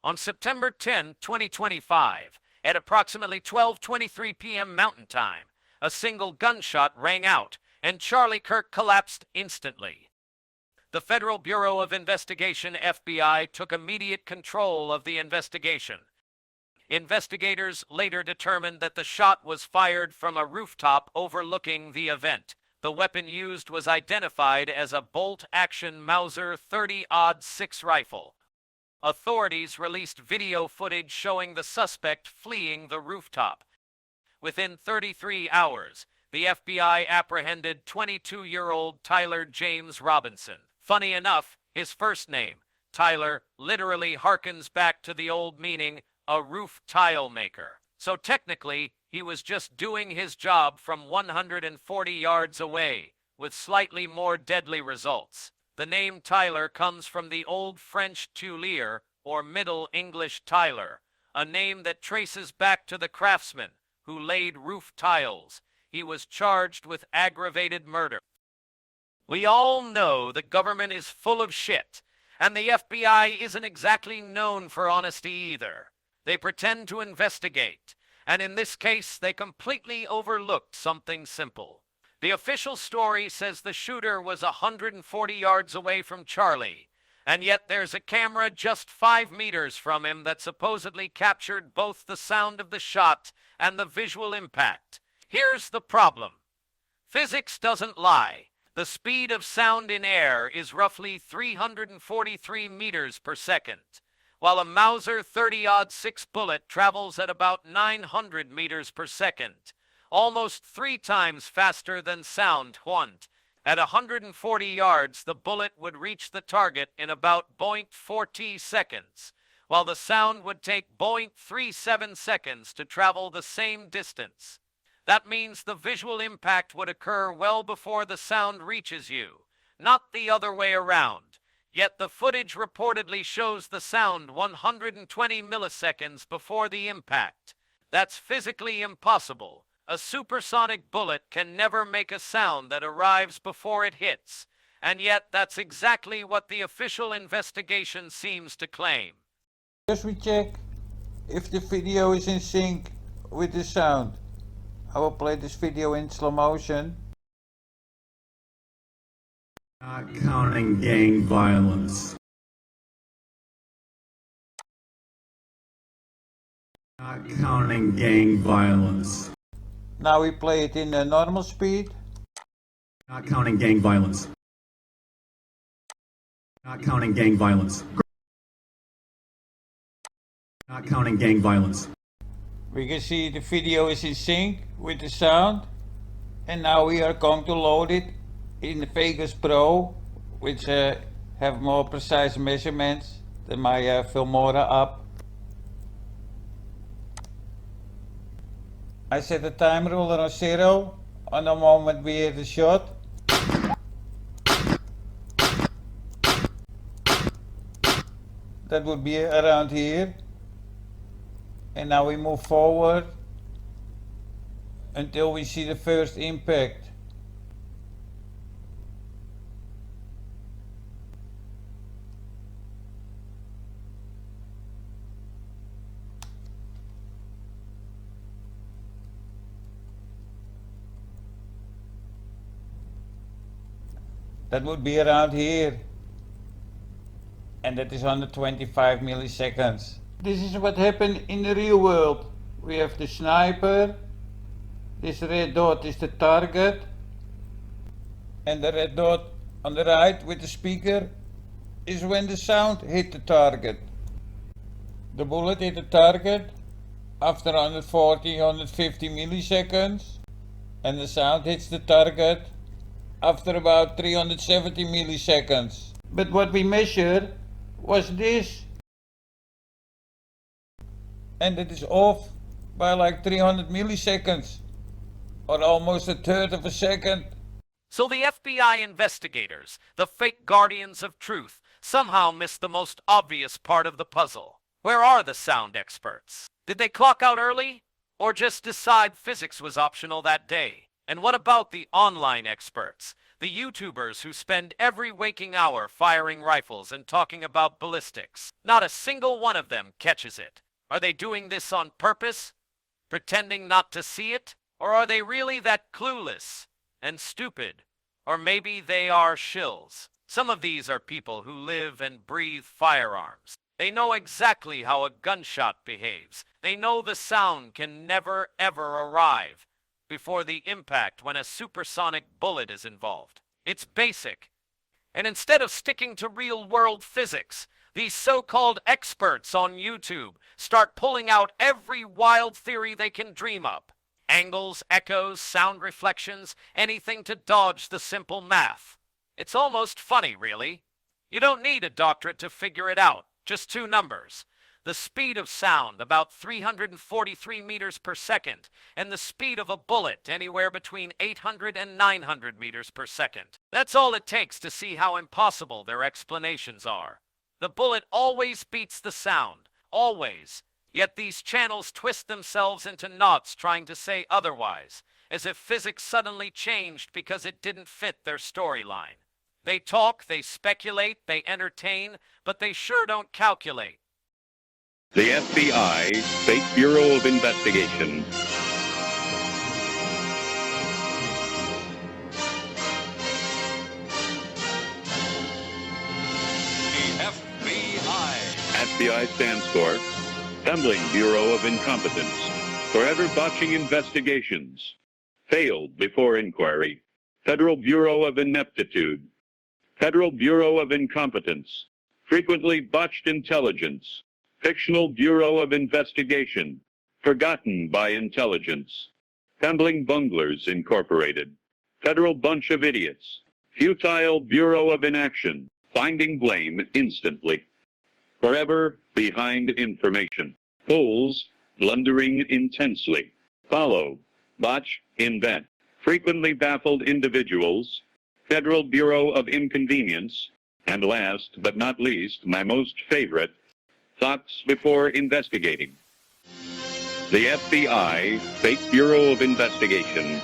On September 10, 2025, at approximately 12:23 p.m. Mountain Time, a single gunshot rang out, and Charlie Kirk collapsed instantly. The Federal Bureau of Investigation, FBI, took immediate control of the investigation. Investigators later determined that the shot was fired from a rooftop overlooking the event. The weapon used was identified as a bolt-action Mauser 30-06 rifle. Authorities released video footage showing the suspect fleeing the rooftop. Within 33 hours, the FBI apprehended 22-year-old Tyler James Robinson. Funny enough, his first name, Tyler, literally harkens back to the old meaning, a roof tile maker. So technically, he was just doing his job from 140 yards away, with slightly more deadly results. The name Tyler comes from the Old French tuilier, or Middle English tiler, a name that traces back to the craftsman who laid roof tiles. He was charged with aggravated murder. We all know the government is full of shit, and the FBI isn't exactly known for honesty either. They pretend to investigate, and in this case, they completely overlooked something simple. The official story says the shooter was 140 yards away from Charlie, and yet there's a camera just 5 meters from him that supposedly captured both the sound of the shot and the visual impact. Here's the problem. Physics doesn't lie. The speed of sound in air is roughly 343 meters per second, while a Mauser 30-06 bullet travels at about 900 meters per second, almost 3 times faster than sound. At 140 yards, the bullet would reach the target in about 0.40 seconds, while the sound would take 0.37 seconds to travel the same distance. That means the visual impact would occur well before the sound reaches you, not the other way around. Yet the footage reportedly shows the sound 120 milliseconds before the impact. That's physically impossible. A supersonic bullet can never make a sound that arrives before it hits, and yet that's exactly what the official investigation seems to claim. First we check if the video is in sync with the sound. I will play this video in slow motion. Not counting gang violence. Not counting gang violence. Now we play it in normal speed. Not counting gang violence. Not counting gang violence. Not counting gang violence. We can see the video is in sync with the sound. And now we are going to load it in the Vegas Pro, which have more precise measurements than my Filmora app. I set the time ruler on 0 on the moment we hear the shot. That would be around here. And now we move forward until we see the first impact. That would be around here. And that is 125 milliseconds. This is what happened in the real world. We have the sniper. This red dot is the target. And the red dot on the right with the speaker is when the sound hit the target. The bullet hit the target after 140-150 milliseconds. And the sound hits the target after about 370 milliseconds. But what we measured was this. And it is off by like 300 milliseconds, or almost a third of a second. So the FBI investigators, the fake guardians of truth, somehow missed the most obvious part of the puzzle. Where are the sound experts? Did they clock out early, or just decide physics was optional that day? And what about the online experts, The YouTubers who spend every waking hour firing rifles and talking about ballistics. Not a single one of them catches it. Are they doing this on purpose? Pretending not to see it? Or are they really that clueless and stupid? Or maybe they are shills. Some of these are people who live and breathe firearms. They know exactly how a gunshot behaves. They know the sound can never ever arrive before the impact when a supersonic bullet is involved. It's basic. And instead of sticking to real-world physics, these so-called experts on YouTube start pulling out every wild theory they can dream up. Angles, echoes, sound reflections, anything to dodge the simple math. It's almost funny, really. You don't need a doctorate to figure it out. Just two numbers. The speed of sound, about 343 meters per second, and the speed of a bullet, anywhere between 800 and 900 meters per second. That's all it takes to see how impossible their explanations are. The bullet always beats the sound. Always. Yet these channels twist themselves into knots trying to say otherwise, as if physics suddenly changed because it didn't fit their storyline. They talk, they speculate, they entertain, but they sure don't calculate. The FBI, State Bureau of Investigation. The FBI. FBI stands for Assembling Bureau of Incompetence. Forever botching investigations. Failed before inquiry. Federal Bureau of Ineptitude. Federal Bureau of Incompetence. Frequently botched intelligence. Fictional Bureau of Investigation. Forgotten by intelligence. Tumbling Bunglers Incorporated. Federal Bunch of Idiots. Futile Bureau of Inaction. Finding blame instantly. Forever behind information. Fools blundering intensely. Follow. Botch. Invent. Frequently baffled individuals. Federal Bureau of Inconvenience. And last but not least, my most favorite, thoughts before investigating. The FBI, State Bureau of Investigation,